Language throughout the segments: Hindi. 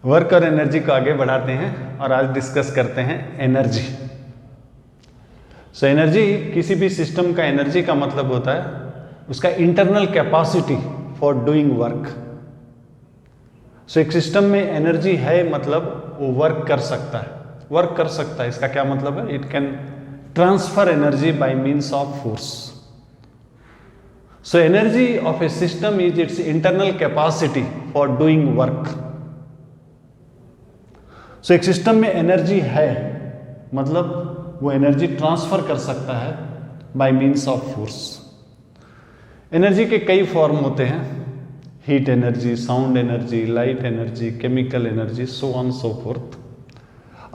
वर्क और एनर्जी को आगे बढ़ाते हैं और आज डिस्कस करते हैं एनर्जी। सो एनर्जी, किसी भी सिस्टम का एनर्जी का मतलब होता है उसका internal capacity for doing work. So एक सिस्टम में एनर्जी है मतलब वो वर्क कर सकता है। इसका क्या मतलब है? It can transfer energy by means of force. So energy of a system is its internal capacity for doing work. So एक सिस्टम में एनर्जी है मतलब वो एनर्जी ट्रांसफर कर सकता है by means of force. Energy के कई फॉर्म होते हैं, heat energy, sound energy, light energy, chemical energy, so on so forth.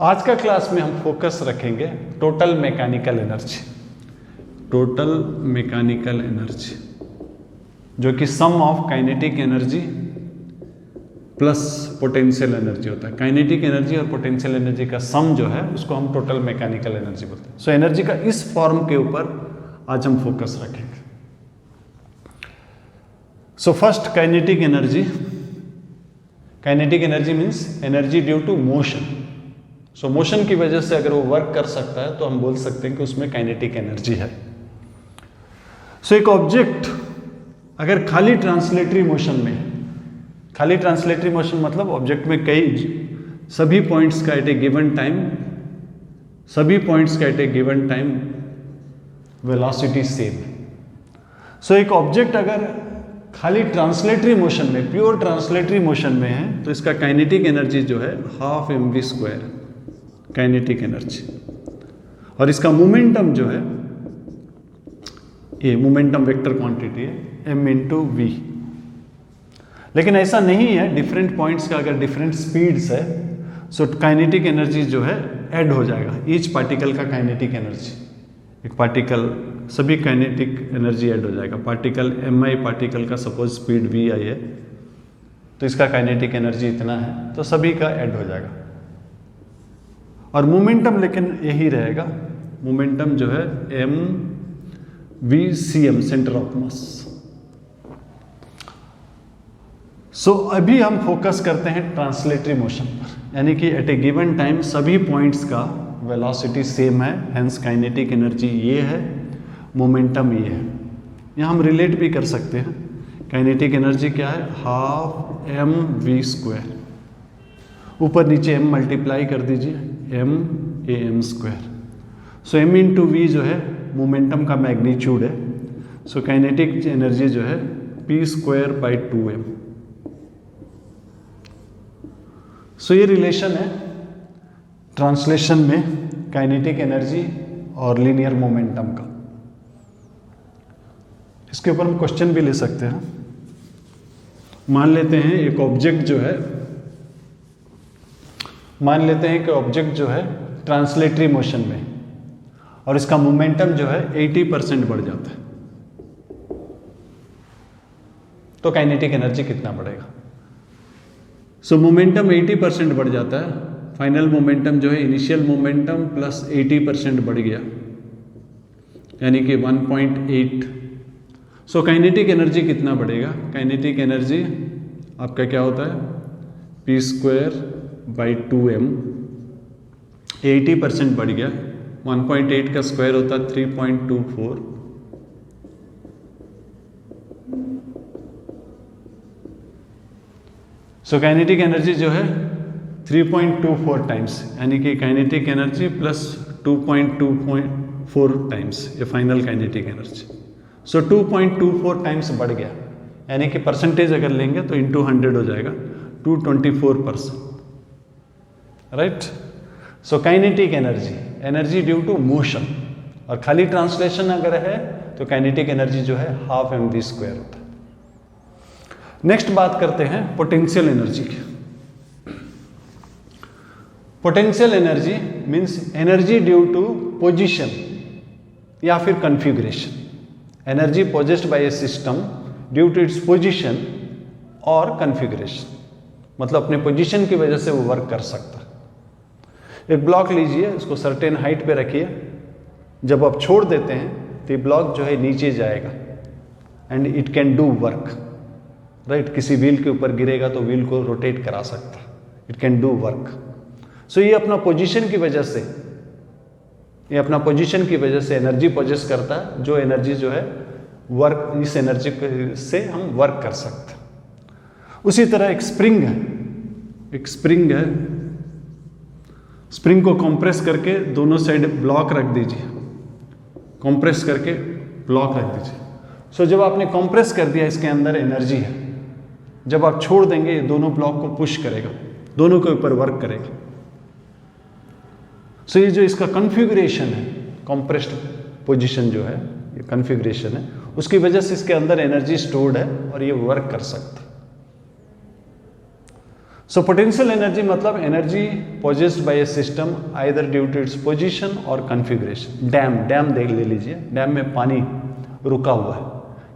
आज का क्लास में हम फोकस रखेंगे total mechanical energy. Total mechanical energy जो कि sum of kinetic energy plus potential energy होता है। काइनेटिक एनर्जी और पोटेंशियल एनर्जी का सम जो है उसको हम टोटल मैकेनिकल एनर्जी बोलते हैं। सो एनर्जी का इस फॉर्म के ऊपर आज हम फोकस रखेंगे। So first, kinetic energy. Kinetic energy means energy due to motion. So motion की वजह से अगर वो वर्क कर सकता है तो हम बोल सकते हैं कि उसमें काइनेटिक एनर्जी है। सो एक ऑब्जेक्ट अगर खाली ट्रांसलेटरी मोशन में है, खाली ट्रांसलेटरी मोशन मतलब ऑब्जेक्ट में सभी पॉइंट्स का एट ए गिवन टाइम वेलोसिटी सेम। सो एक ऑब्जेक्ट अगर खाली ट्रांसलेटरी मोशन में, प्योर ट्रांसलेटरी मोशन में है तो इसका काइनेटिक एनर्जी जो है हाफ mv² काइनेटिक एनर्जी, और इसका मोमेंटम जो है ये मोमेंटम वेक्टर क्वांटिटी है m/v। लेकिन ऐसा नहीं है, डिफरेंट पॉइंट्स का अगर डिफरेंट स्पीड्स है सो काइनेटिक एनर्जी जो है ऐड हो जाएगा। ईच पार्टिकल का काइनेटिक एनर्जी, एक पार्टिकल, सभी काइनेटिक एनर्जी ऐड हो जाएगा। पार्टिकल mi पार्टिकल का सपोज स्पीड vi है तो इसका काइनेटिक एनर्जी इतना है तो सभी का ऐड हो जाएगा। और मोमेंटम लेकिन यही रहेगा, मोमेंटम जो है mvcm सेंटर ऑफ मास। सो अभी हम फोकस करते हैं ट्रांसलेटरी मोशन पर, यानी कि एट ए गिवन टाइम सभी पॉइंट्स का वेलोसिटी सेम है, हेंस काइनेटिक एनर्जी ये है, मोमेंटम ये है। यहाँ हम रिलेट भी कर सकते हैं, काइनेटिक एनर्जी क्या है, हाफ mv²। ऊपर नीचे m मल्टीप्लाई कर दीजिए, m/am²। सो m/v जो है मोमेंटम का मैग्नीट्यूड है। सो काइनेटिक एनर्जी जो है p²/2m। सो ये रिलेशन है ट्रांसलेशन में काइनेटिक एनर्जी और लीनियर मोमेंटम का। इसके ऊपर हम क्वेश्चन भी ले सकते हैं। मान लेते हैं एक ऑब्जेक्ट जो है ट्रांसलेटरी मोशन में और इसका मोमेंटम जो है 80% बढ़ जाता है तो काइनेटिक एनर्जी कितना बढ़ेगा? सो मोमेंटम 80% बढ़ जाता है, फाइनल मोमेंटम जो है इनिशियल मोमेंटम प्लस 80% बढ़ गया यानी कि 1.8। सो काइनेटिक एनर्जी कितना बढ़ेगा? काइनेटिक एनर्जी आपका क्या होता है, p²/2m। 80% बढ़ गया, 1.8 का स्क्वायर होता है 3.24। सो काइनेटिक एनर्जी जो है 3.24 टाइम्स, यानी कि काइनेटिक एनर्जी प्लस 2.24 टाइम्स ये फाइनल काइनेटिक एनर्जी। सो 2.24 टाइम्स बढ़ गया, यानी कि परसेंटेज अगर लेंगे तो इंटू 100 हो जाएगा, 224%। Right. So kinetic energy due to motion, और खाली ट्रांसलेशन अगर है तो काइनेटिक एनर्जी जो है हाफ mv² होता है। नेक्स्ट बात करते हैं पोटेंशियल एनर्जी की। Potential energy means energy due to position या फिर configuration. Energy possessed by a system due to its position और कॉन्फ़िगरेशन, मतलब अपने पोजीशन की वजह से वो वर्क कर सकता है। एक ब्लॉक लीजिए, उसको सर्टेन हाइट पे रखिए, जब आप छोड़ देते हैं तो ये ब्लॉक जो है नीचे जाएगा and it can do work. Right, किसी व्हील के ऊपर गिरेगा तो व्हील को रोटेट करा सकता है, इट कैन डू वर्क। सो ये अपना पोजीशन की वजह से, ये अपना पोजीशन की वजह से एनर्जी पोजेस करता है, जो एनर्जी जो है वर्क, इस एनर्जी से हम वर्क कर सकते हैं। उसी तरह एक स्प्रिंग है, एक स्प्रिंग है, स्प्रिंग को कंप्रेस करके दोनों साइड ब्लॉक रख दीजिए, कंप्रेस करके ब्लॉक रख दीजिए। सो जब आपने कंप्रेस कर दिया, इसके अंदर एनर्जी है, जब आप छोड़ देंगे ये दोनों ब्लॉक को पुश करेगा, दोनों के ऊपर वर्क करेगा। सो ये जो इसका कॉन्फ़िगरेशन है, कंप्रेस्ड पोजीशन जो है, ये कॉन्फ़िगरेशन है, उसकी वजह से इसके अंदर एनर्जी स्टोर्ड है और ये वर्क कर सकता है। सो पोटेंशियल एनर्जी मतलब energy possessed by a system either due to its position और कॉन्फ़िगरेशन। डैम देख ले लीजिए, डैम में पानी रुका हुआ है,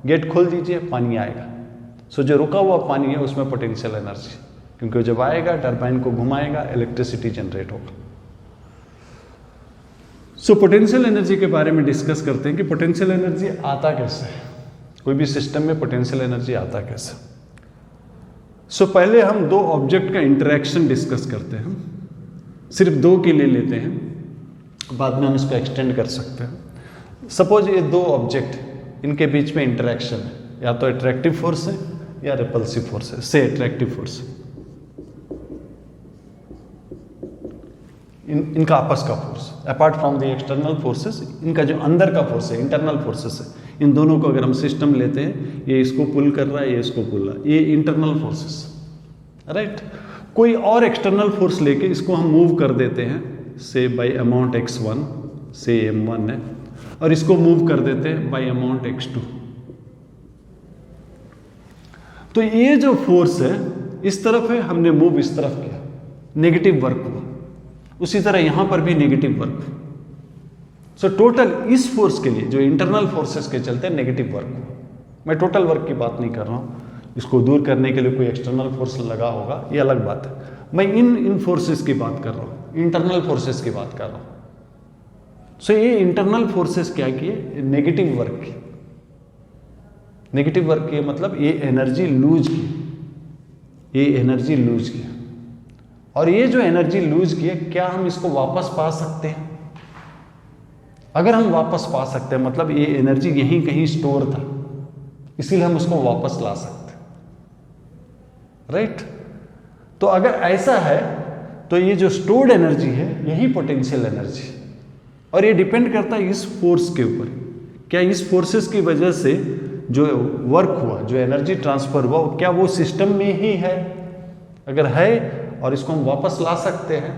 गेट खोल दीजिए, पानी आएगा। सो जो रुका हुआ पानी है उसमें पोटेंशियल एनर्जी, क्योंकि जब आएगा टरबाइन को घुमाएगा, इलेक्ट्रिसिटी जनरेट होगा। सो पोटेंशियल एनर्जी के बारे में डिस्कस करते हैं कि पोटेंशियल एनर्जी आता कैसे है, कोई भी सिस्टम में पोटेंशियल एनर्जी आता कैसे। सो पहले हम दो ऑब्जेक्ट का इंटरेक्शन डिस्कस करते हैं, सिर्फ दो के लिए लेते हैं, बाद में हम इसको एक्सटेंड कर सकते हैं। सपोज ये दो ऑब्जेक्ट, इनके बीच में इंटरेक्शन है, या तो अट्रैक्टिव फोर्स है या रिपल्सिव फोर्स है। से अट्रैक्टिव फोर्स, इनका आपस का force, apart from the external forces, इनका जो अंदर का फोर्स है, इंटरनल फोर्सेस है, इन दोनों को अगर हम सिस्टम लेते हैं, ये इसको पुल कर रहा है, ये इसको पुल रहा है, ये इंटरनल फोर्सेस, राइट। कोई और एक्सटर्नल फोर्स लेके इसको हम मूव कर देते हैं, से बाय अमाउंट x1, से m1 है, और इसको मूव कर देते हैं बाय अमाउंट x2। तो ये जो फोर्स है इस तरफ है, हमने मूव इस तरफ किया, नेगेटिव वर्क हुआ। उसी तरह यहां पर भी नेगेटिव वर्क। सो टोटल इस फोर्स के लिए, जो इंटरनल फोर्सेस के चलते नेगेटिव वर्क हुआ। मैं टोटल वर्क की बात नहीं कर रहा हूं, इसको दूर करने के लिए कोई एक्सटर्नल फोर्स लगा होगा, ये अलग बात है। मैं इन फोर्सेस की बात कर रहा हूं, इंटरनल फोर्सेस की बात कर रहा हूं। सो ये इंटरनल फोर्सेस क्या किए, नेगेटिव वर्क की। नेगेटिव वर्क किए मतलब ये एनर्जी लूज की, ये एनर्जी लूज की। और ये जो एनर्जी लूज की है, क्या हम इसको वापस पा सकते हैं? अगर हम वापस पा सकते हैं मतलब ये एनर्जी यहीं कहीं स्टोर था, इसीलिए हम उसको वापस ला सकते हैं, राइट। तो अगर ऐसा है तो ये जो स्टोर्ड एनर्जी है यही पोटेंशियल एनर्जी, और ये डिपेंड करता है इस फोर्स के ऊपर। क्या इस फोर्सेस की वजह से जो वर्क हुआ, जो एनर्जी ट्रांसफर हुआ, क्या वो सिस्टम में ही है? अगर है और इसको हम वापस ला सकते हैं,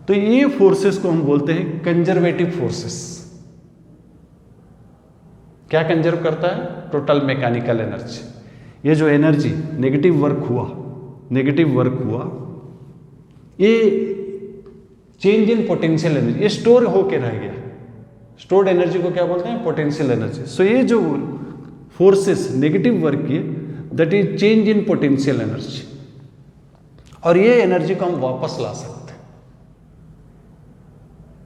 तो ये फोर्सेस को हम बोलते हैं कंजर्वेटिव फोर्सेस। क्या कंजर्व करता है? Total mechanical energy. ये जो एनर्जी नेगेटिव वर्क हुआ, ये चेंज इन पोटेंशियल एनर्जी, ये स्टोर होके रह गया। स्टोर्ड एनर्जी को क्या बोलते हैं? Potential energy. सो ये जो फोर्सेस नेगेटिव वर्क किए, that is change in potential energy, और ये एनर्जी को हम वापस ला सकते हैं,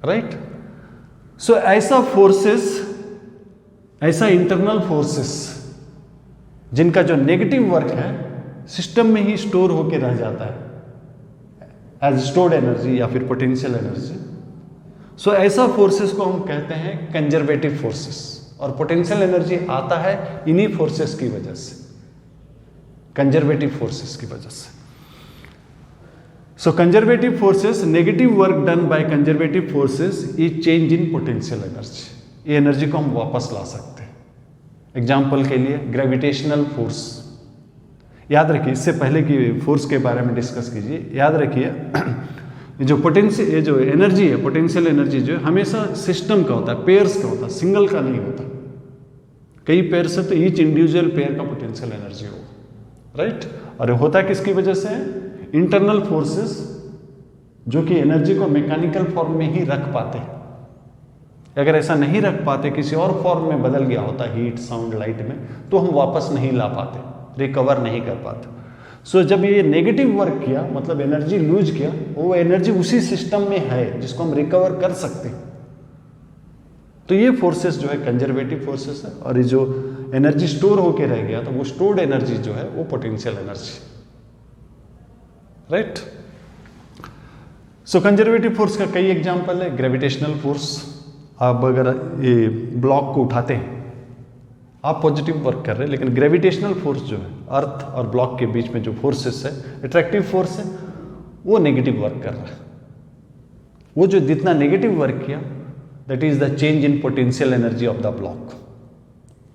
राइट। सो ऐसा फोर्सेस, ऐसा इंटरनल फोर्सेस जिनका जो नेगेटिव वर्क है सिस्टम में ही स्टोर होके रह जाता है एज स्टोर्ड एनर्जी या फिर पोटेंशियल एनर्जी। सो ऐसा फोर्सेस को हम कहते हैं कंजर्वेटिव फोर्सेस, और पोटेंशियल एनर्जी आता है इन्हीं फोर्सेस की वजह से, कंजर्वेटिव फोर्सेस की वजह से। So conservative forces, negative work done by conservative forces is change in potential energy. ये एनर्जी को हम वापस ला सकते हैं। एग्जाम्पल के लिए ग्रेविटेशनल फोर्स, याद रखिए, इससे पहले की फोर्स के बारे में डिस्कस कीजिए। याद रखिए जो पोटेंशियल, ये जो एनर्जी है, पोटेंशियल एनर्जी जो है हमेशा सिस्टम का होता है, पेयर्स का होता है, सिंगल का नहीं होता। कई पेयर से तो ईच इंडिविजुअल पेयर का पोटेंशियल एनर्जी होगा, राइट। और होता किसकी वजह से है? इंटरनल फोर्सेस, जो कि एनर्जी को मैकेनिकल फॉर्म में ही रख पाते हैं। अगर ऐसा नहीं रख पाते, किसी और फॉर्म में बदल गया होता, हीट, साउंड, लाइट में, तो हम वापस नहीं ला पाते, रिकवर नहीं कर पाते। सो जब ये नेगेटिव वर्क किया, मतलब एनर्जी लूज किया, वो एनर्जी उसी सिस्टम में है जिसको हम रिकवर कर सकते हैं। तो ये फोर्सेस जो है कंजर्वेटिव फोर्सेस है, और ये जो एनर्जी स्टोर होके रह गया, तो वो स्टोर्ड एनर्जी जो है वो potential energy, right. So conservative force का कई एग्जाम्पल है। ग्रेविटेशनल फोर्स, आप अगर ये ब्लॉक को उठाते हैं, आप पॉजिटिव वर्क कर रहे हैं, लेकिन ग्रेविटेशनल फोर्स जो है अर्थ और ब्लॉक के बीच में जो फोर्सेस है, अट्रैक्टिव फोर्स है, वो नेगेटिव वर्क कर रहा है। वो जो जितना नेगेटिव वर्क किया, that is the change in potential energy of the block.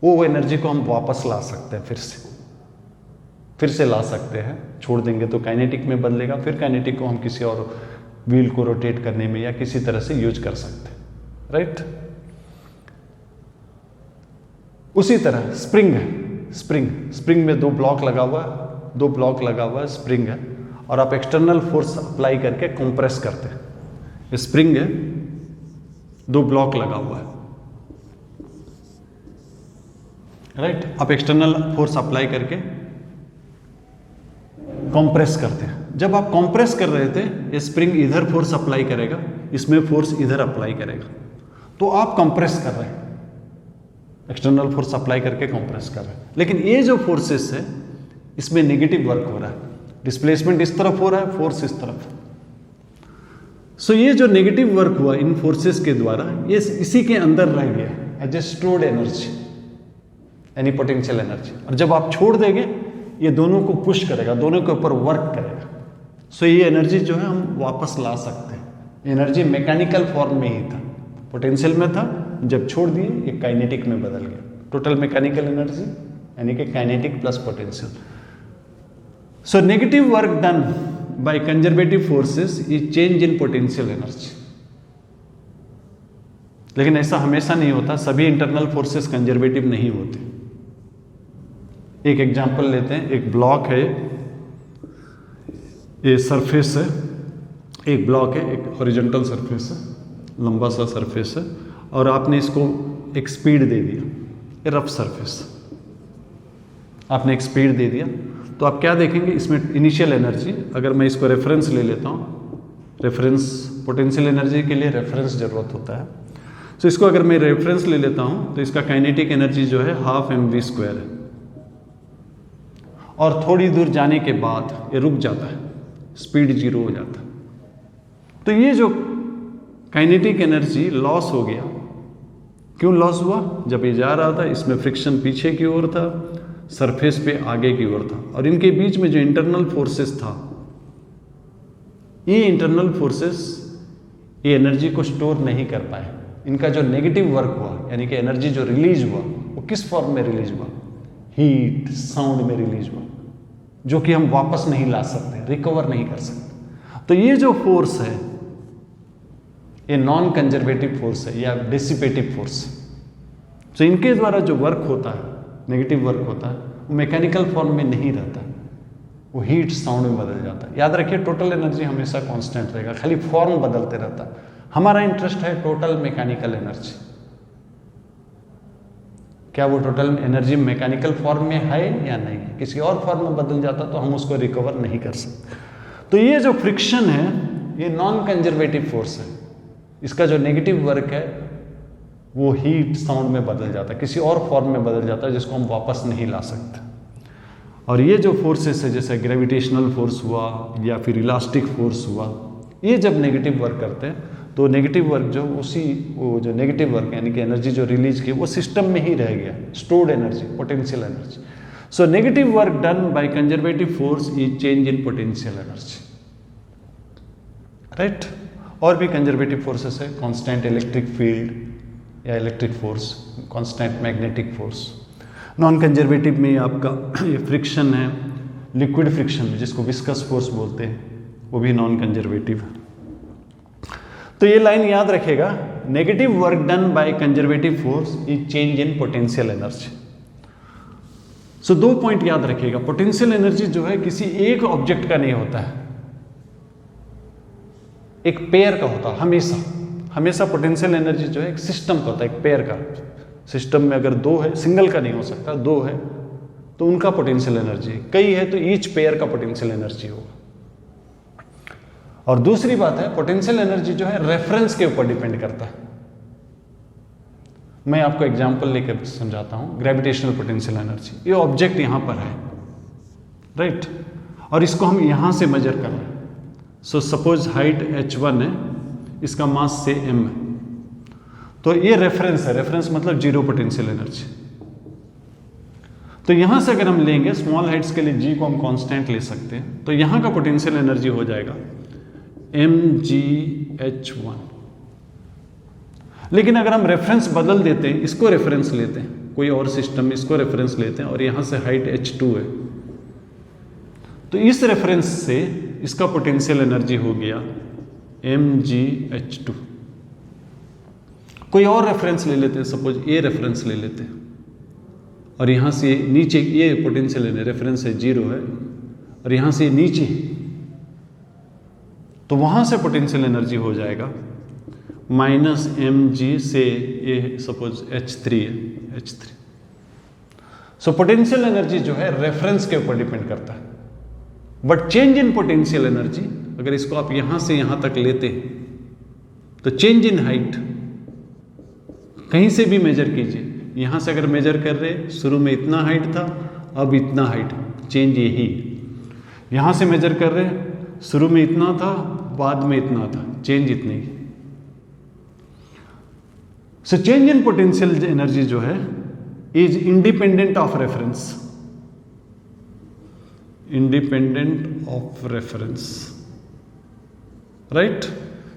वो एनर्जी को हम वापस ला सकते हैं, फिर से ला सकते हैं। छोड़ देंगे तो काइनेटिक में बदलेगा, फिर काइनेटिक को हम किसी और व्हील को रोटेट करने में या किसी तरह से यूज कर सकते हैं, राइट। उसी तरह स्प्रिंग है, स्प्रिंग में दो ब्लॉक लगा हुआ है, स्प्रिंग है, और आप एक्सटर्नल फोर्स अप्लाई करके कंप्रेस करते हैं। ये स्प्रिंग है, दो ब्लॉक लगा हुआ है, राइट। आप एक्सटर्नल फोर्स अप्लाई करके कंप्रेस करते हैं। जब आप कंप्रेस कर रहे थे, ये स्प्रिंग इधर फोर्स अप्लाई करेगा, इसमें फोर्स इधर अप्लाई करेगा, तो आप कंप्रेस कर रहे हैं, एक्सटर्नल फोर्स अप्लाई करके कंप्रेस कर रहे हैं। लेकिन ये जो फोर्सेस है, इसमें नेगेटिव वर्क हो रहा है, डिस्प्लेसमेंट इस तरफ हो रहा है, फोर्स इस तरफ। सो ये जो नेगेटिव वर्क हुआ इन फोर्सेस के द्वारा, ये इसी के अंदर रह गया एज ए स्टोर्ड एनर्जी, यानी पोटेंशियल एनर्जी। और जब आप छोड़ देंगे, ये दोनों को पुश करेगा, दोनों के ऊपर वर्क करेगा। सो ये एनर्जी जो है हम वापस ला सकते हैं। एनर्जी मैकेनिकल फॉर्म में ही था, पोटेंशियल में था, जब छोड़ दिए ये काइनेटिक में बदल गया। टोटल मैकेनिकल एनर्जी यानी कि kinetic plus potential. So negative work done by conservative forces is change in potential energy. लेकिन ऐसा हमेशा नहीं होता, सभी इंटरनल फोर्सेस कंजर्वेटिव नहीं होते। एक एग्जांपल लेते हैं, एक ब्लॉक है, ये सरफेस है, एक ब्लॉक है, एक हॉरिजॉन्टल सरफेस है, लंबा सा सरफेस है, और आपने इसको एक स्पीड दे दिया, ये रफ सरफेस, आपने एक स्पीड दे दिया, तो आप क्या देखेंगे, इसमें इनिशियल एनर्जी, अगर मैं इसको रेफरेंस ले लेता हूँ, रेफरेंस पोटेंशियल एनर्जी के लिए रेफरेंस जरूरत होता है, तो इसको अगर मैं रेफरेंस ले लेता हूँ, तो इसका काइनेटिक एनर्जी जो है 12mv² है, और थोड़ी दूर जाने के बाद ये रुक जाता है, स्पीड 0 हो जाता है। तो ये जो काइनेटिक एनर्जी लॉस हो गया, क्यों लॉस हुआ? जब ये जा रहा था, इसमें फ्रिक्शन पीछे की ओर था, सरफेस पे आगे की ओर था, और इनके बीच में जो इंटरनल फोर्सेस था, ये इंटरनल फोर्सेस ये एनर्जी को स्टोर नहीं कर पाए। इनका जो नेगेटिव वर्क हुआ, यानी कि एनर्जी जो रिलीज हुआ, वो किस फॉर्म में रिलीज हुआ? हीट, साउंड में रिलीज हुआ, जो कि हम वापस नहीं ला सकते, रिकवर नहीं कर सकते। तो ये जो फोर्स है, ये नॉन कंजर्वेटिव फोर्स है या डिसिपेटिव फोर्स। तो इनके द्वारा जो वर्क होता है, नेगेटिव वर्क होता है, वो मैकेनिकल फॉर्म में नहीं रहता, वो हीट साउंड में बदल जाता है। याद रखिए, टोटल एनर्जी हमेशा कांस्टेंट रहेगा, खाली फॉर्म बदलते रहता है। हमारा इंटरेस्ट है टोटल मैकेनिकल एनर्जी। क्या वो टोटल एनर्जी मैकेनिकल फॉर्म में है या नहीं है? किसी और फॉर्म में बदल जाता तो हम उसको रिकवर नहीं कर सकते। तो ये जो फ्रिक्शन है, ये नॉन कंजर्वेटिव फोर्स है। इसका जो नेगेटिव वर्क है वो हीट साउंड में बदल जाता है, किसी और फॉर्म में बदल जाता है, जिसको हम वापस नहीं ला सकते। और ये जो फोर्सेस है, जैसे ग्रेविटेशनल फोर्स हुआ या फिर इलास्टिक फोर्स हुआ, ये जब नेगेटिव वर्क करते हैं तो नेगेटिव वर्क जो वो जो नेगेटिव वर्क यानी कि एनर्जी जो रिलीज की, वो सिस्टम में ही रह गया, stored energy, potential energy. So negative work done by conservative force is change in potential energy, right. और भी कंजर्वेटिव फोर्सेस है, कांस्टेंट इलेक्ट्रिक फील्ड या electric force, constant magnetic force. Non conservative में आपका ये फ्रिक्शन है, लिक्विड फ्रिक्शन जिसको विस्कस फोर्स बोलते हैं, वो भी नॉन कंजर्वेटिव है। तो ये लाइन याद रखेगा, negative work done by conservative force is change in potential energy. So 2 point याद रखिएगा, पोटेंशियल एनर्जी जो है किसी एक ऑब्जेक्ट का नहीं होता है, एक पेयर का होता है। हमेशा पोटेंशियल एनर्जी जो है एक सिस्टम का होता है, एक पेयर का। सिस्टम में अगर 2 है, सिंगल का नहीं हो सकता, 2 है तो उनका पोटेंशियल एनर्जी, कई है तो ईच पेयर का पोटेंशियल एनर्जी होगा। और दूसरी बात है, पोटेंशियल एनर्जी जो है रेफरेंस के ऊपर डिपेंड करता है। मैं आपको एग्जांपल लेकर समझाता हूं। ग्रेविटेशनल पोटेंशियल एनर्जी, ये ऑब्जेक्ट यहां पर है, राइट, और इसको हम यहां से मेजर कर रहे हैं। सो सपोज हाइट h1 है, इसका मास से m है, तो ये रेफरेंस है, रेफरेंस मतलब जीरो पोटेंशियल एनर्जी। तो यहां से अगर हम लेंगे स्मॉल हाइट्स के लिए g को हम कांस्टेंट ले सकते हैं, तो यहां का पोटेंशियल एनर्जी हो जाएगा mgh1। लेकिन अगर हम रेफरेंस बदल देते हैं, इसको रेफरेंस लेते हैं, कोई और सिस्टम इसको रेफरेंस लेते हैं और यहां से हाइट h2 है, तो इस रेफरेंस से इसका पोटेंशियल एनर्जी हो गया mgh2। कोई और रेफरेंस ले लेते हैं, सपोज ये रेफरेंस ले लेते हैं और यहां से नीचे ये पोटेंशियल रेफरेंस है 0 है और यहां से नीचे, तो वहां से पोटेंशियल एनर्जी हो जाएगा माइनस mg से ये सपोज h3 है, h3। सो पोटेंशियल एनर्जी जो है रेफरेंस के ऊपर डिपेंड करता है, but change in potential energy अगर इसको आप यहां से यहां तक लेते हैं, तो चेंज इन हाइट कहीं से भी मेजर कीजिए, यहां से अगर मेजर कर रहे शुरू में इतना हाइट था, अब इतना हाइट, चेंज यही। यहां से मेजर कर रहे शुरू में इतना था, बाद में इतना था, चेंज इतनी। So change in potential energy जो है is independent of reference, independent of reference, right.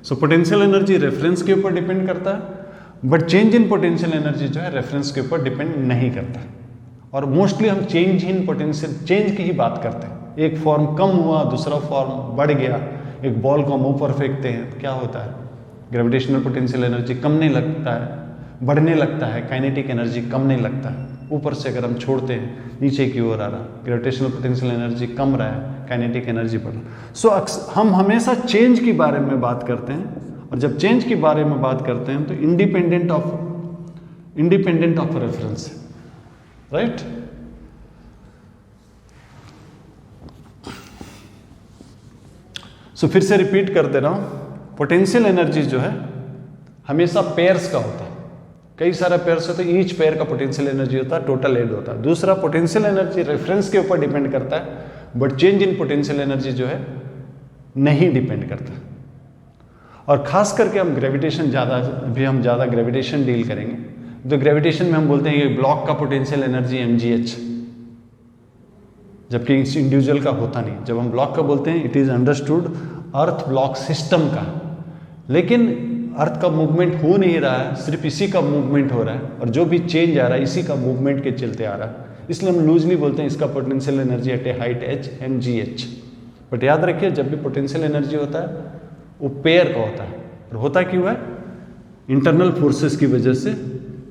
So potential energy reference के ऊपर डिपेंड करता है, but change in potential energy जो है रेफरेंस के ऊपर डिपेंड नहीं करता। और मोस्टली हम चेंज इन पोटेंशियल चेंज की ही बात करते हैं। एक फॉर्म कम हुआ, दूसरा फॉर्म बढ़ गया, एक बॉल को हम ऊपर फेंकते हैं तो क्या होता है, ग्रेविटेशनल पोटेंशियल एनर्जी कमने लगता है, बढ़ने लगता है, काइनेटिक एनर्जी कमने लगता है। ऊपर से अगर हम छोड़ते हैं नीचे की ओर आ रहा, ग्रेविटेशनल पोटेंशियल एनर्जी कम रहा है, काइनेटिक एनर्जी बढ़ रहा। सो हम हमेशा चेंज के बारे में बात करते हैं, और जब चेंज के बारे में बात करते हैं तो इंडिपेंडेंट ऑफ रेफरेंस, राइट। सो फिर से रिपीट कर दे रहा हूं, पोटेंशियल एनर्जी जो है हमेशा पेयर्स का होता है, कई सारे पेयर्स होते हैं, ईच पेयर का पोटेंशियल एनर्जी होता है, टोटल एड होता है। दूसरा, पोटेंशियल एनर्जी रेफरेंस के ऊपर डिपेंड करता है, but change in potential energy जो है नहीं डिपेंड करता। और खास करके हम ग्रेविटेशन ज़्यादा ग्रेविटेशन डील करेंगे, तो ग्रेविटेशन में हम बोलते हैं कि ब्लॉक का पोटेंशियल एनर्जी mgh, जबकि इस इंडिविजुअल का होता नहीं। जब हम ब्लॉक का बोलते हैं, it is understood earth block system का, लेकिन अर्थ का मूवमेंट हो नहीं रहा है, सिर्फ इसी का मूवमेंट हो रहा है, और जो भी चेंज आ रहा है इसी का मूवमेंट के चलते आ रहा है। इसलिए हम लूजली बोलते हैं इसका potential energy at a height h mgh। But याद रखिए, जब भी पोटेंशियल एनर्जी होता है वो पेयर का होता है, और होता क्यों है, इंटरनल फोर्सेस की वजह से,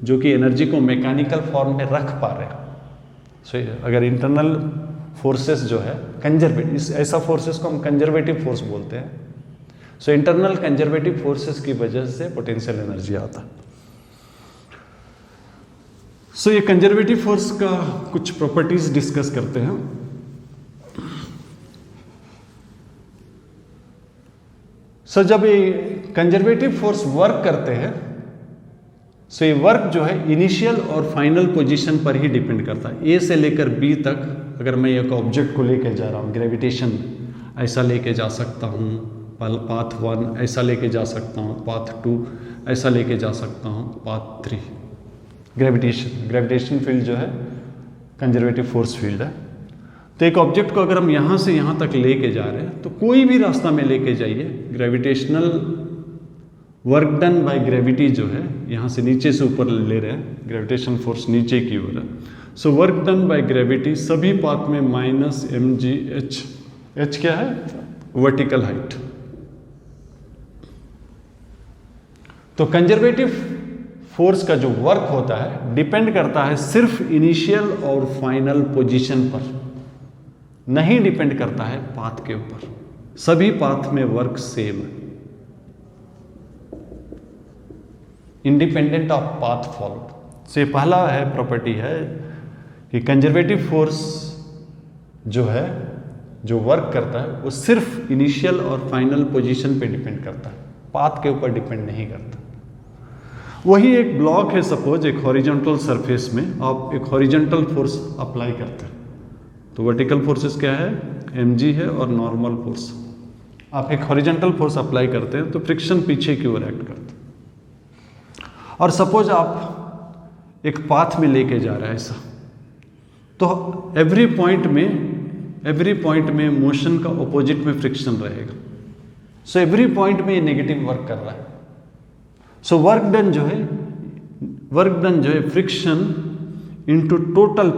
जो कि एनर्जी को मैकेनिकल फॉर्म में रख पा रहे हैं। सो अगर इंटरनल फोर्सेस जो है कंजर्वेटिव, ऐसा फोर्सेस को हम कंजर्वेटिव फोर्स बोलते हैं। सो इंटरनल कंजर्वेटिव फोर्सेस की वजह से पोटेंशियल एनर्जी आता है। सो ये कंजर्वेटिव फोर्स का कुछ प्रॉपर्टीज डिस्कस करते हैं। सो जब ये कंजर्वेटिव फोर्स वर्क करते हैं, सो ये वर्क जो है इनिशियल और फाइनल पोजीशन पर ही डिपेंड करता है। ए से लेकर बी तक अगर मैं एक ऑब्जेक्ट को लेकर जा रहा हूँ ग्रेविटेशन, ऐसा लेके जा सकता हूँ, पाथ 1 ऐसा लेके जा सकता हूँ, पाथ 2 ऐसा लेके जा सकता हूँ, पाथ 3। ग्रेविटेशन फील्ड जो है कंजर्वेटिव फोर्स फील्ड है। तो एक ऑब्जेक्ट को अगर हम यहाँ से यहाँ तक लेके जा रहे हैं, तो कोई भी रास्ता में लेके जाइए, gravitational work done by gravity जो है, यहाँ से नीचे से ऊपर ले रहे हैं, ग्रेविटेशन फोर्स नीचे की ओर है। सो वर्क डन बाय ग्रेविटी सभी पाथ में माइनस mgh, h क्या है, वर्टिकल हाइट। तो कंजर्वेटिव फोर्स का जो वर्क होता है डिपेंड करता है सिर्फ इनिशियल और फाइनल पोजीशन पर, नहीं डिपेंड करता है पाथ के ऊपर। सभी पाथ में वर्क सेम है, इंडिपेंडेंट ऑफ पाथ फॉलोड। से पहला है प्रॉपर्टी है कि कंजर्वेटिव फोर्स जो है, जो वर्क करता है, वो सिर्फ इनिशियल और फाइनल पोजीशन पे डिपेंड करता है, पाथ के ऊपर डिपेंड नहीं करता। वही एक ब्लॉक है, सपोज एक हॉरिजॉन्टल सरफेस में आप एक हॉरिजॉन्टल फोर्स अप्लाई करते हैं, तो वर्टिकल फोर्सेस क्या है, mg है, और नॉर्मल फोर्स आप एक हॉरिजॉन्टल फोर्स अप्लाई करते हैं तो फ्रिक्शन पीछे की ओर एक्ट करता है। और सपोज आप एक पाथ में लेके जा रहे हैं ऐसा, तो एवरी पॉइंट में मोशन का ऑपोजिट में फ्रिक्शन रहेगा। सो एवरी पॉइंट में ये नेगेटिव वर्क कर रहा है। सो वर्क डन जो है फ्रिक्शन इनटू टोटल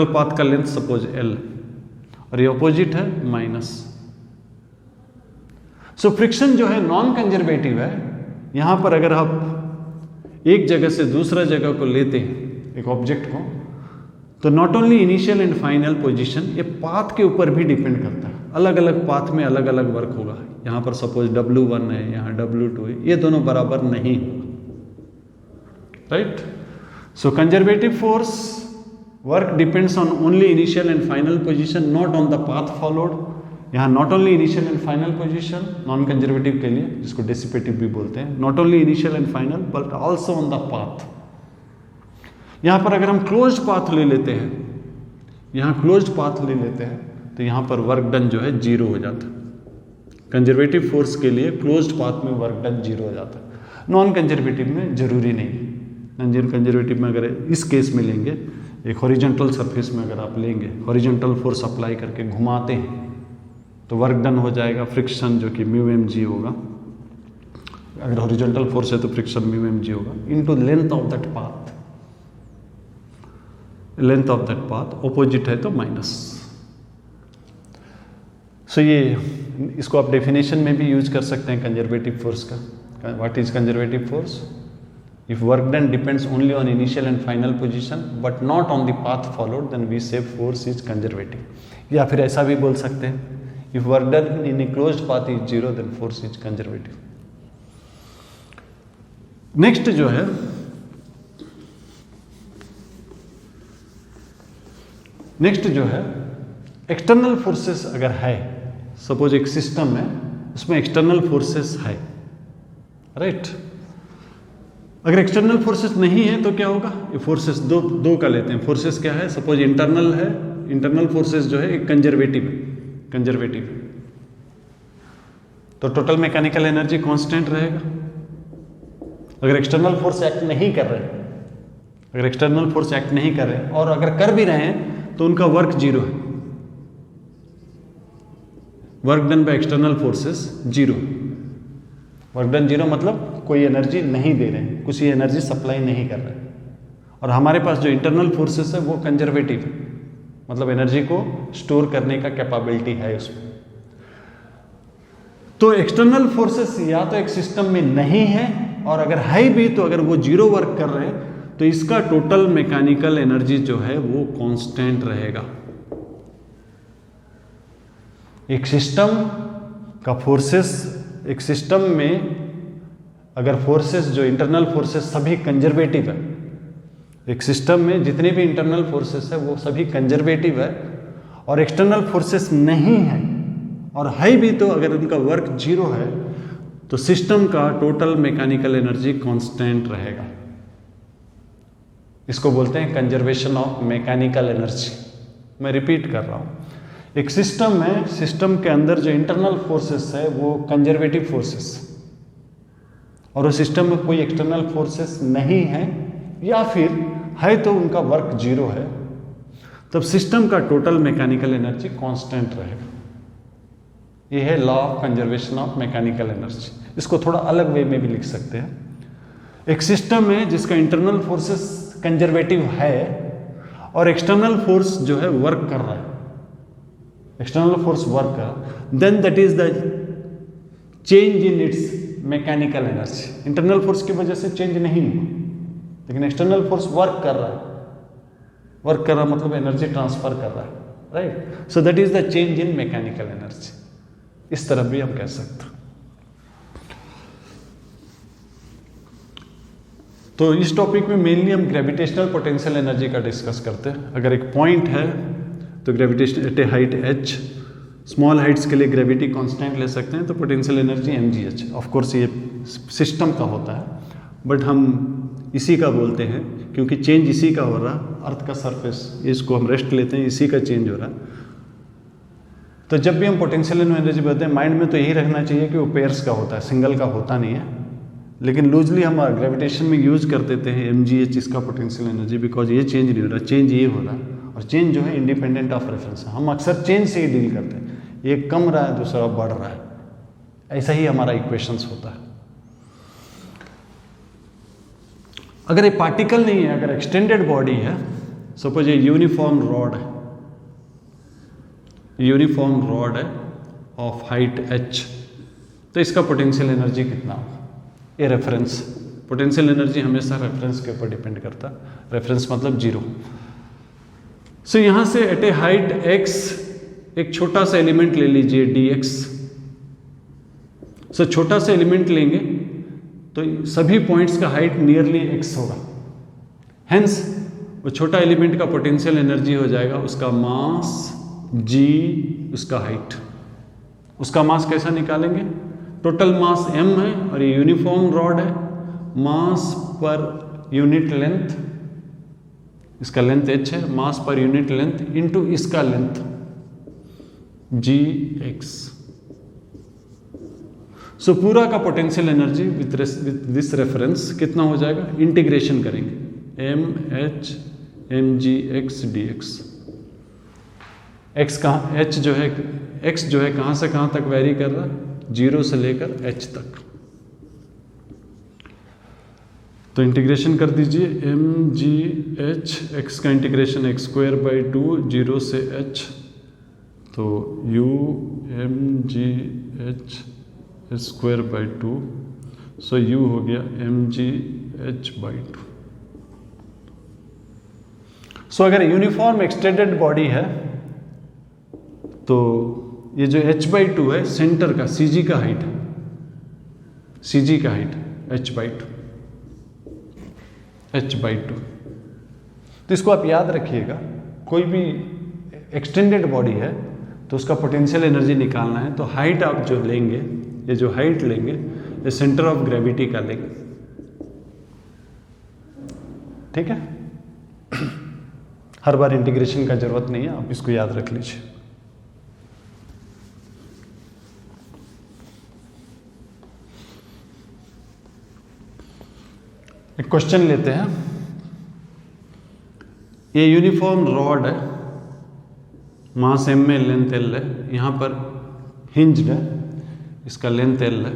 पाथ का लेंथ सपोज L, और ये ऑपोजिट है माइनस। सो फ्रिक्शन जो है नॉन कंजर्वेटिव है। यहां पर अगर आप एक जगह से दूसरा जगह को लेते हैं एक ऑब्जेक्ट को, तो not only initial and final position, ये पाथ के ऊपर भी डिपेंड करता है। अलग अलग पाथ में अलग अलग वर्क होगा। यहां पर सपोज W1 है, यहां W2 है, ये दोनों बराबर नहीं होगा, right. So conservative force work depends on only initial and final position, not on the path followed. यहाँ not only initial and final position non conservative के लिए, जिसको डिसिपेटिव भी बोलते हैं, not only initial and final but also on the path. यहाँ पर अगर हम क्लोज्ड पाथ ले लेते हैं, तो यहाँ पर वर्क डन जो है 0 हो जाता है। कंजर्वेटिव फोर्स के लिए क्लोज्ड पाथ में वर्क डन 0 हो जाता है। नॉन कंजर्वेटिव में जरूरी नहीं। कंजर्वेटिव में अगर इस केस में लेंगे, एक हॉरिजॉन्टल सरफेस में अगर आप लेंगे, हॉरिजॉन्टल फोर्स अप्लाई करके घुमाते हैं, तो वर्क डन हो जाएगा फ्रिक्शन जो कि μmg होगा। अगर हॉरिजॉन्टल फोर्स है तो फ्रिक्शन μmg होगा into length of that path. Opposite है तो माइनस। सो ये इसको आप डेफिनेशन में भी यूज कर सकते हैं कंजर्वेटिव फोर्स का। What is conservative force? If work done depends only on initial and final position but not on the path followed, then we say force is conservative. या फिर ऐसा भी बोल सकते हैं, if work done in a closed path is 0, then force is conservative. Next जो है एक्सटर्नल फोर्सेस अगर है, सपोज एक सिस्टम है उसमें एक्सटर्नल फोर्सेस है, राइट। अगर एक्सटर्नल फोर्सेस नहीं है तो क्या होगा? ये फोर्सेस दो का लेते हैं। फोर्सेस क्या है? सपोज इंटरनल है, इंटरनल फोर्सेस जो है एक कंजर्वेटिव है, तो टोटल मैकेनिकल एनर्जी कांस्टेंट रहेगा। अगर एक्सटर्नल फोर्स एक्ट नहीं कर रहे, और अगर कर भी रहे हैं तो उनका वर्क 0 है। Work done by external forces 0। Work done 0 मतलब कोई एनर्जी नहीं दे रहे हैं, कुछ एनर्जी सप्लाई नहीं कर रहे हैं। और हमारे पास जो इंटरनल फोर्सेस है वो कंजर्वेटिव है, मतलब एनर्जी को स्टोर करने का कैपेबिलिटी है उसमें। तो एक्सटर्नल फोर्सेस या तो एक सिस्टम में नहीं है, और अगर है भी तो अगर वो 0 वर्क कर रहे हैं तो इसका टोटल मैकेनिकल एनर्जी जो है वो कांस्टेंट रहेगा। एक सिस्टम का फोर्सेस, एक सिस्टम में अगर फोर्सेस जो इंटरनल फोर्सेस सभी कंजर्वेटिव है, एक सिस्टम में जितने भी इंटरनल फोर्सेस है वो सभी कंजर्वेटिव है, और एक्सटर्नल फोर्सेस नहीं है और है भी तो अगर उनका वर्क 0 है तो सिस्टम का टोटल मैकेनिकल एनर्जी कांस्टेंट रहेगा। इसको बोलते हैं कंजर्वेशन ऑफ मैकेनिकल एनर्जी। मैं रिपीट कर रहा हूं, एक सिस्टम है, सिस्टम के अंदर जो इंटरनल फोर्सेस है वो कंजर्वेटिव फोर्सेस, और उस सिस्टम में कोई एक्सटर्नल फोर्सेस नहीं है या फिर है तो उनका वर्क 0 है, तब सिस्टम का टोटल मैकेनिकल एनर्जी कांस्टेंट रहेगा। ये है law of conservation of mechanical energy. इसको थोड़ा अलग वे में भी लिख सकते हैं। एक सिस्टम है जिसका इंटरनल फोर्सेस कंजर्वेटिव है और एक्सटर्नल फोर्स जो है वर्क कर रहा है, एक्सटर्नल फोर्स वर्क कर रहा है, then that is the change in its mechanical energy. Internal force की वजह से चेंज नहीं हुआ, लेकिन एक्सटर्नल फोर्स वर्क कर रहा है। वर्क कर रहा मतलब एनर्जी ट्रांसफर कर रहा है, right. So that is the change in mechanical energy. इस तरफ भी हम कह सकते हैं। तो इस टॉपिक में मेनली हम ग्रेविटेशनल पोटेंशियल एनर्जी का डिस्कस करते हैं। अगर एक पॉइंट है तो gravitation at a height h, small heights के लिए ग्रेविटी कांस्टेंट ले सकते हैं, तो potential energy mgh। Of course ये सिस्टम का होता है, बट हम इसी का बोलते हैं क्योंकि चेंज इसी का हो रहा है। अर्थ का सरफेस, इसको हम रेस्ट लेते हैं, इसी का चेंज हो रहा है, तो जब भी हम पोटेंशियल एनर्जी बोलते हैं, माइंड में तो यही रखना चाहिए कि वो पेयर्स का होता है, सिंगल का होता नहीं है। लेकिन लूजली हम ग्रेविटेशन में यूज कर देते हैं mgh इसका पोटेंशियल एनर्जी, बिकॉज ये चेंज नहीं हो रहा, चेंज ये हो रहा है, और चेंज जो है इंडिपेंडेंट ऑफ रेफरेंस है। हम अक्सर चेंज से ही डील करते हैं, एक कम रहा है दूसरा बढ़ रहा है, ऐसा ही हमारा इक्वेशंस होता है। अगर ये पार्टिकल नहीं है, अगर एक्सटेंडेड बॉडी है, सपोज ये यूनिफॉर्म रॉड है, यूनिफॉर्म रॉड है ऑफ हाइट h, तो इसका पोटेंशियल एनर्जी कितना होगा? ये रेफरेंस, पोटेंशियल एनर्जी हमेशा रेफरेंस के ऊपर डिपेंड करता है, रेफरेंस मतलब 0। सो यहां से एट ए हाइट x एक छोटा सा एलिमेंट ले लीजिए dx। सो छोटा सा एलिमेंट लेंगे तो सभी पॉइंट्स का हाइट नियरली x होगा, हेंस वो छोटा एलिमेंट का पोटेंशियल एनर्जी हो जाएगा उसका मास g, उसका हाइट। उसका मास कैसा निकालेंगे? टोटल मास m है और ये यूनिफॉर्म रॉड है, मास पर यूनिट लेंथ, इसका लेंथ h है, मास पर यूनिट लेंथ इनटू इसका लेंथ gx। सो पूरा का potential energy with this reference कितना हो जाएगा? इंटीग्रेशन करेंगे mh mgx dx। x कहाँ, h जो है, x जो है कहाँ से कहाँ तक वेरी कर रहा है? 0 से लेकर h तक। तो इंटीग्रेशन कर दीजिए mgh, x का इंटीग्रेशन x²/2 0 से h, तो u mgh square/2, सो u हो गया mgh/2। सो अगर यूनिफॉर्म एक्सटेंडेड बॉडी है तो ये जो h/2 है सेंटर का, cg का हाइट है, cg का हाइट h/2। तो इसको आप याद रखिएगा, कोई भी एक्सटेंडेड बॉडी है तो उसका पोटेंशियल एनर्जी निकालना है तो हाइट आप जो लेंगे, ये जो हाइट लेंगे ये सेंटर ऑफ ग्रेविटी का लेंगे, ठीक है। हर बार इंटीग्रेशन का जरूरत नहीं है, आप इसको याद रख लीजिए। एक क्वेश्चन लेते हैं। ये यूनिफॉर्म रॉड है, मास m में लेंथ l है, यहाँ पर हिंज्ड है, इसका लेंथ l है,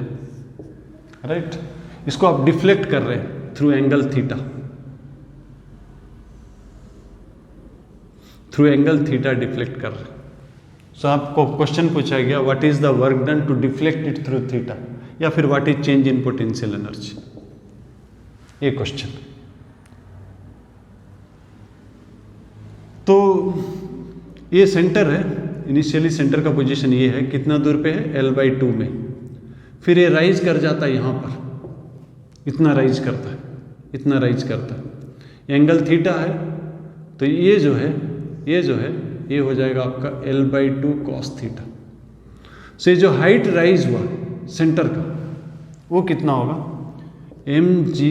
राइट। इसको आप डिफ्लेक्ट कर रहे हैं through angle theta, through angle theta deflect कर रहे हैं। सो आपको क्वेश्चन पूछा गया what is the work done to deflect it through theta, या फिर what is change in potential energy, ये क्वेश्चन। तो ये सेंटर है, इनिशियली सेंटर का पोजीशन ये है, कितना दूर पे है? l/2 में। फिर ये राइज कर जाता है यहाँ पर, इतना राइज करता है, इतना राइज करता है, एंगल थीटा है, तो ये जो है ये हो जाएगा आपका l/2 cos थीटा। सो ये जो हाइट राइज हुआ सेंटर का वो कितना होगा? mgh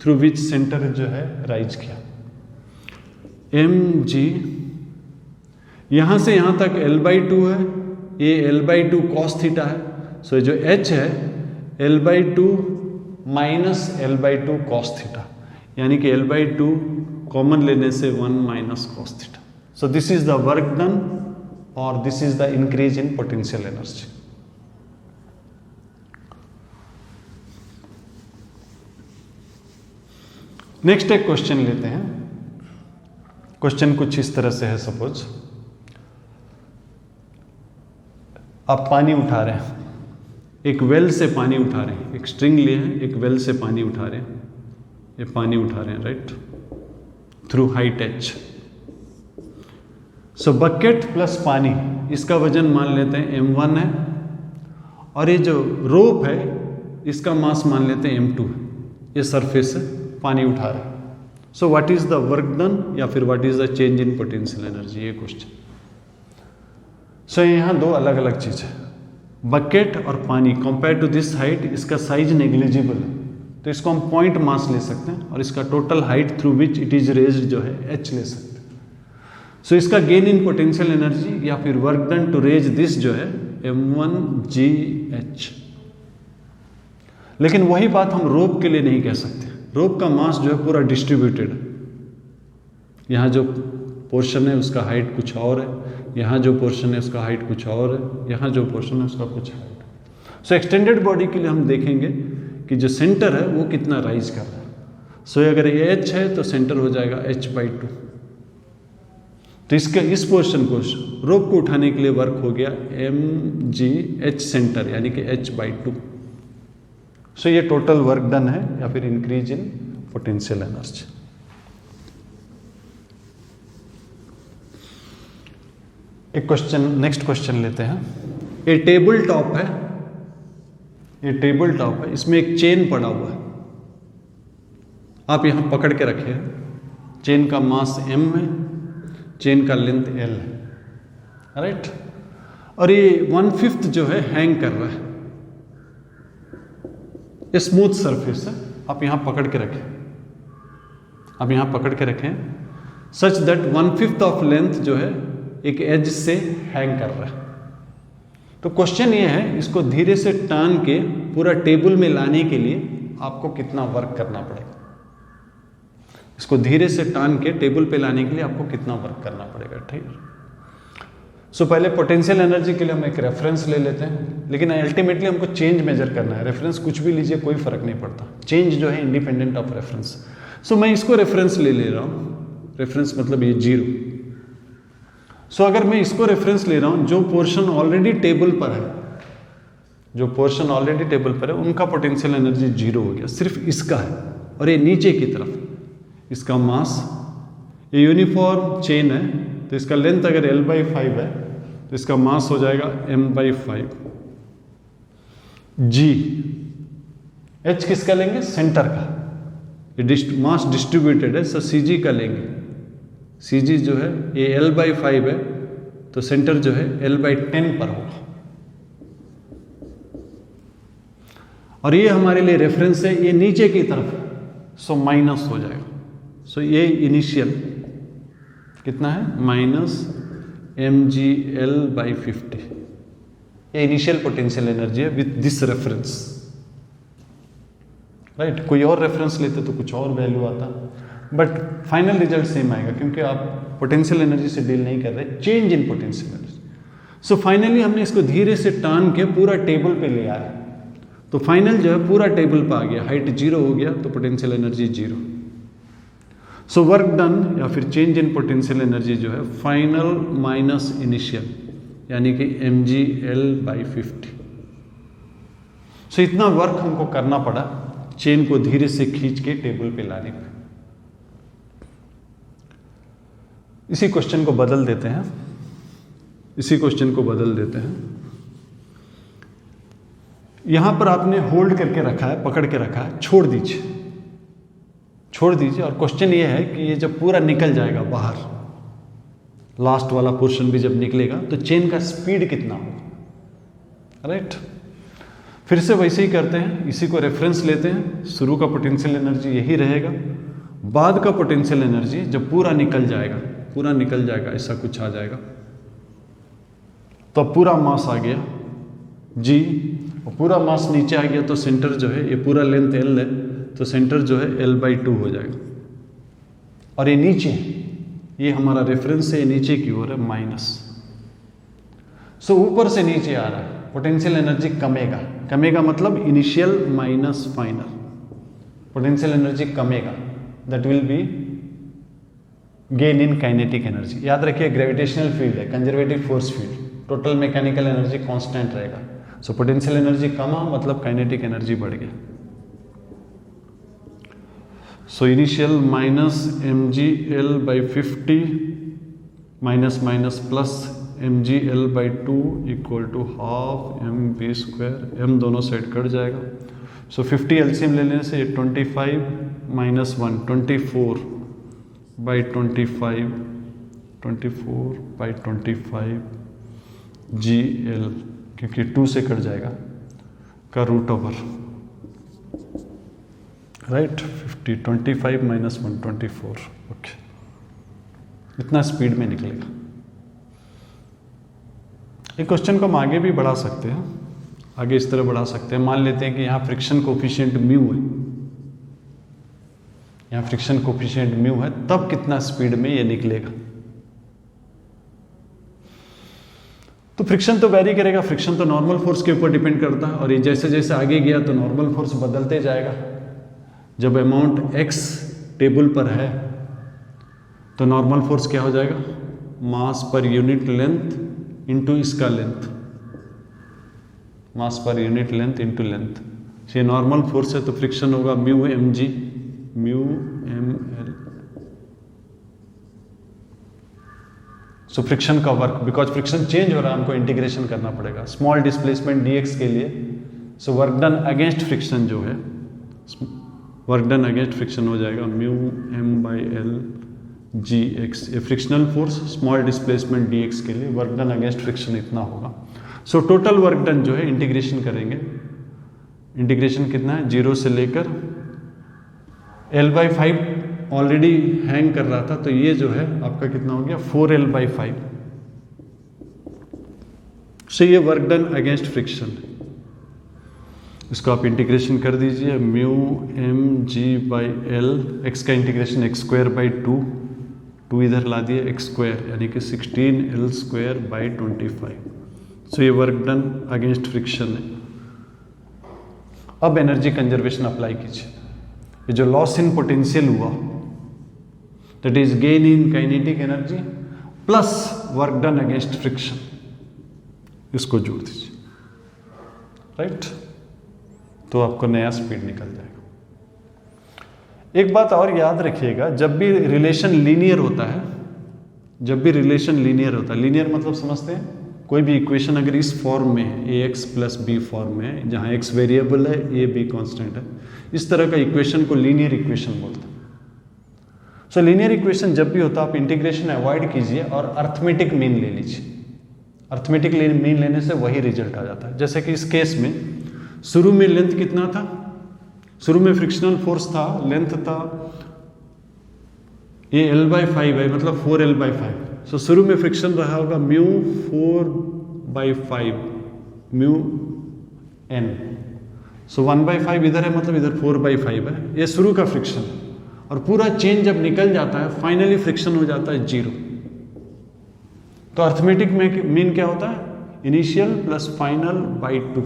थ्रू विच सेंटर जो है राइज किया, mg यहाँ से यहाँ तक l/2 है, ये l/2 cos थीटा है। सो जो h है l/2 minus l/2 cos theta, यानी कि l/2 कॉमन लेने से 1 minus cos theta. So this is the work done और this is the increase in potential energy. Next एक क्वेश्चन लेते हैं। क्वेश्चन कुछ इस तरह से है, सपोज आप पानी उठा रहे हैं, एक वेल से पानी उठा रहे हैं, एक स्ट्रिंग लिए हैं, एक वेल से पानी उठा रहे हैं, ये पानी उठा रहे हैं, राइट, थ्रू हाइट h। सो बकेट प्लस पानी, इसका वजन मान लेते हैं m1 है, और ये जो रोप है इसका मास मान लेते हैं m2 है, ये सरफेस है, पानी उठा रहे हैं। So what is the work done, या फिर what is the change in potential energy, ये क्वेश्चन। सो यहाँ दो अलग अलग चीज है, बकेट और पानी कंपेयर टू दिस हाइट, इसका साइज नेग्लिजिबल है, तो इसको हम पॉइंट मास ले सकते हैं, और इसका total height through which it is raised जो है h ले सकते हैं। सो इसका गेन इन पोटेंशियल एनर्जी या फिर work done to raise this जो है m1gh। लेकिन वही बात हम रोप के लिए नहीं कह सकते। रोप का मास जो है पूरा डिस्ट्रीब्यूटेड है। यहाँ जो पोर्शन है उसका हाइट कुछ और है, यहाँ जो पोर्शन है उसका हाइट कुछ और है, यहाँ जो पोर्शन है उसका कुछ हाइट। सो एक्सटेंडेड बॉडी के लिए हम देखेंगे कि जो सेंटर है वो कितना राइज कर रहा है। सो अगर ये h है तो सेंटर हो जाएगा h/2। तो इस पोर्शन को, रोप को उठाने के लिए वर्क हो गया mgh सेंटर यानी कि h/2। सो ये टोटल वर्क डन है या फिर इंक्रीज इन पोटेंशियल एनर्जी। एक क्वेश्चन, नेक्स्ट क्वेश्चन लेते हैं। ये टेबल टॉप है, ये टेबल टॉप है, इसमें एक चेन पड़ा हुआ है। आप यहां पकड़ के रखे हैं। चेन का मास m है, चेन का लेंथ l है, राइट। और ये 1/5 जो है हैंग कर रहा है। ये स्मूथ सरफेस है, आप यहां पकड़ के रखें, आप यहां पकड़ के रखें सच दैट 1/5 ऑफ लेंथ जो है एक एज से हैंग कर रहा है। तो क्वेश्चन ये है, इसको धीरे से टान के पूरा टेबल में लाने के लिए आपको कितना वर्क करना पड़ेगा। इसको धीरे से टान के टेबल पे लाने के लिए आपको कितना वर्क करना पड़ेगा, ठीक है। सो पहले पोटेंशियल एनर्जी के लिए हम एक रेफरेंस ले लेते हैं, लेकिन अल्टीमेटली हमको चेंज मेजर करना है। रेफरेंस कुछ भी लीजिए, कोई फर्क नहीं पड़ता, चेंज जो है इंडिपेंडेंट ऑफ रेफरेंस। सो मैं इसको रेफरेंस ले रहा हूँ, रेफरेंस मतलब ये 0। सो अगर मैं इसको रेफरेंस ले रहा हूँ, जो पोर्शन ऑलरेडी टेबल पर है, जो पोर्शन ऑलरेडी टेबल पर है उनका पोटेंशियल एनर्जी 0 हो गया, सिर्फ इसका है। और ये नीचे की तरफ इसका मास, ये यूनिफॉर्म चेन है तो इसका लेंथ अगर l/5 है तो इसका मास हो जाएगा m/5 g। h किसका लेंगे, सेंटर का। ये मास डिस्ट्रीब्यूटेड है, सो cg का लेंगे। cg जो है ये l/5 है तो सेंटर जो है l/10 पर होगा। और ये हमारे लिए रेफरेंस है, ये नीचे की तरफ, सो माइनस हो जाएगा। सो ये इनिशियल कितना है, -mgl/50। ये इनिशियल पोटेंशियल एनर्जी है विथ दिस रेफरेंस, राइट। कोई और रेफरेंस लेते तो कुछ और वैल्यू आता, बट फाइनल रिजल्ट सेम आएगा क्योंकि आप पोटेंशियल एनर्जी से डील नहीं कर रहे, change in potential energy. So finally हमने इसको धीरे से टान के पूरा टेबल पे ले आए, तो फाइनल जो है पूरा टेबल पे आ गया, हाइट 0 हो गया तो पोटेंशियल एनर्जी 0। सो वर्क डन या फिर चेंज इन पोटेंशियल एनर्जी जो है फाइनल माइनस इनिशियल यानी कि mgl/50। सो इतना वर्क हमको करना पड़ा चेन को धीरे से खींच के टेबल पे लाने पे। इसी क्वेश्चन को बदल देते हैं, इसी क्वेश्चन को बदल देते हैं। यहां पर आपने होल्ड करके रखा है, पकड़ के रखा है, छोड़ दीजिए, छोड़ दीजिए। और क्वेश्चन ये है कि ये जब पूरा निकल जाएगा बाहर, लास्ट वाला पोर्शन भी जब निकलेगा तो चेन का स्पीड कितना होगा, राइट। फिर से वैसे ही करते हैं, इसी को रेफरेंस लेते हैं। शुरू का पोटेंशियल एनर्जी यही रहेगा, बाद का पोटेंशियल एनर्जी जब पूरा निकल जाएगा, पूरा निकल जाएगा, ऐसा कुछ आ जाएगा तो पूरा मास आ गया g, और पूरा मास नीचे आ गया तो सेंटर जो है, ये पूरा लेंथ l है तो सेंटर जो है l/2 हो जाएगा। और ये नीचे, ये हमारा रेफरेंस है, ये नीचे की ओर है माइनस। सो ऊपर से नीचे आ रहा है, पोटेंशियल एनर्जी कमेगा, कमेगा मतलब initial minus final, potential energy कमेगा, that will be gain in kinetic energy. याद रखिए ग्रेविटेशनल फील्ड है, conservative force field, total mechanical energy constant रहेगा। सो पोटेंशियल एनर्जी कमा मतलब काइनेटिक एनर्जी बढ़ गया। So initial minus mgl/50 minus minus plus mgl/2 equal to ½ mv², m दोनों साइड कट जाएगा। सो 50 एलसीएम ले लेने से 25 माइनस 1 24/25 24/25 gl, क्योंकि 2 से कट जाएगा, का root over, right. 50 25 minus 1 24, okay. इतना स्पीड में निकलेगा। एक क्वेश्चन को हम आगे भी बढ़ा सकते हैं, आगे इस तरह बढ़ा सकते हैं। मान लेते हैं कि यहाँ फ्रिक्शन कोफिशिएंट म्यू है, यहाँ फ्रिक्शन कोफिशिएंट म्यू है, तब कितना स्पीड में ये निकलेगा। तो फ्रिक्शन तो वेरी करेगा, फ्रिक्शन तो नॉर्मल फोर्स के ऊपर डिपेंड करता है, और ये जैसे जैसे आगे गया तो नॉर्मल फोर्स बदलते जाएगा। जब अमाउंट x टेबल पर है तो नॉर्मल फोर्स क्या हो जाएगा, mass per unit length into इसका length, mass per unit length into length. ये नॉर्मल फोर्स है तो फ्रिक्शन होगा mu M G, mu M L. So friction का वर्क, बिकॉज फ्रिक्शन चेंज हो रहा है, हमको इंटीग्रेशन करना पड़ेगा स्मॉल डिस्प्लेसमेंट dx के लिए। So work done against friction जो है, वर्क डन अगेंस्ट फ्रिक्शन हो जाएगा mu M by L G X. ये frictional force small displacement dx के लिए वर्क डन अगेंस्ट फ्रिक्शन इतना होगा। सो टोटल वर्क डन जो है इंटीग्रेशन करेंगे, इंटीग्रेशन कितना है 0 से लेकर L/5 ऑलरेडी हैंग कर रहा था, तो ये जो है आपका कितना हो गया 4L/5। सो ये वर्क डन अगेंस्ट फ्रिक्शन, इसको आप इंटीग्रेशन कर दीजिए mu M G by L, X का इंटीग्रेशन x²/2, 2 इधर ला दिए x², यानी कि 16L²/25। सो ये वर्क डन अगेंस्ट फ्रिक्शन है। अब एनर्जी कंजर्वेशन अप्लाई कीजिए। ये जो लॉस इन पोटेंशियल हुआ, that is gain in kinetic energy plus work done against friction, इसको जोड़ दीजिए, राइट? तो आपको नया स्पीड निकल जाएगा। एक बात और याद रखिएगा, जब भी रिलेशन लीनियर होता है, जब भी रिलेशन लीनियर होता है, लीनियर मतलब समझते हैं, कोई भी इक्वेशन अगर इस फॉर्म में है, ax + b फॉर्म में है, जहाँ x वेरिएबल है, a b कांस्टेंट है, इस तरह का इक्वेशन को लीनियर इक्वेशन बोलते हैं। सो लीनियर इक्वेशन जब भी होता है, आप इंटीग्रेशन अवॉइड कीजिए और अर्थमेटिक मीन ले लीजिए। अर्थमेटिक मीन लेने से वही रिजल्ट आ जाता है। जैसे कि इस केस में शुरू में लेंथ कितना था, शुरू में फ्रिक्शनल फोर्स था, लेंथ था ये L/5 है, मतलब 4L/5। सो शुरू में फ्रिक्शन रहा होगा म्यू 4/5 म्यू n। सो 1/5 इधर है, मतलब इधर 4/5 है, ये शुरू का फ्रिक्शन। और पूरा चेन जब निकल जाता है, फाइनली फ्रिक्शन हो जाता है 0। तो अर्थमेटिक में मीन क्या होता है, initial plus final by 2।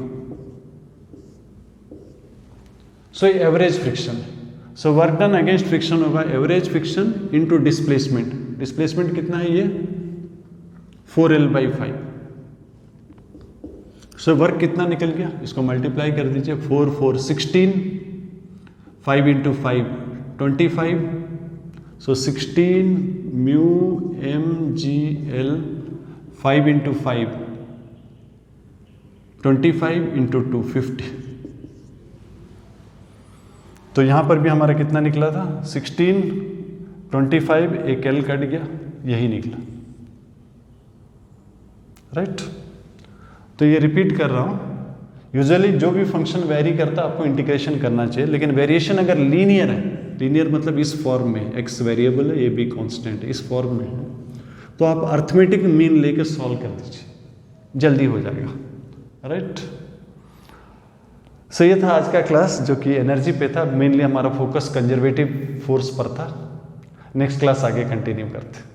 So ये average friction. So work done against friction होगा average friction into displacement. Displacement कितना है ये 4L/5। सो वर्क कितना निकल गया, इसको मल्टीप्लाई कर दीजिए, 4 4 16, 5 × 5 25। So 16 mu M G L 5 × 5 25 × 2 50। तो यहां पर भी हमारा कितना निकला था 16, 25, एक L कट गया, यही निकला, राइट? तो ये रिपीट कर रहा हूं, यूजुअली जो भी फंक्शन वेरी करता है आपको इंटीग्रेशन करना चाहिए, लेकिन वेरिएशन अगर लीनियर है, लीनियर मतलब इस फॉर्म में x वेरिएबल है, a b कांस्टेंट है, इस फॉर्म में है, तो आप अर्थमेटिक मीन लेके सॉल्व कर दीजिए, जल्दी हो जाएगा, राइट? सो ये था आज का क्लास जो कि एनर्जी पे था। मेनली हमारा फोकस कंजर्वेटिव फोर्स पर था। नेक्स्ट क्लास आगे कंटिन्यू करते हैं।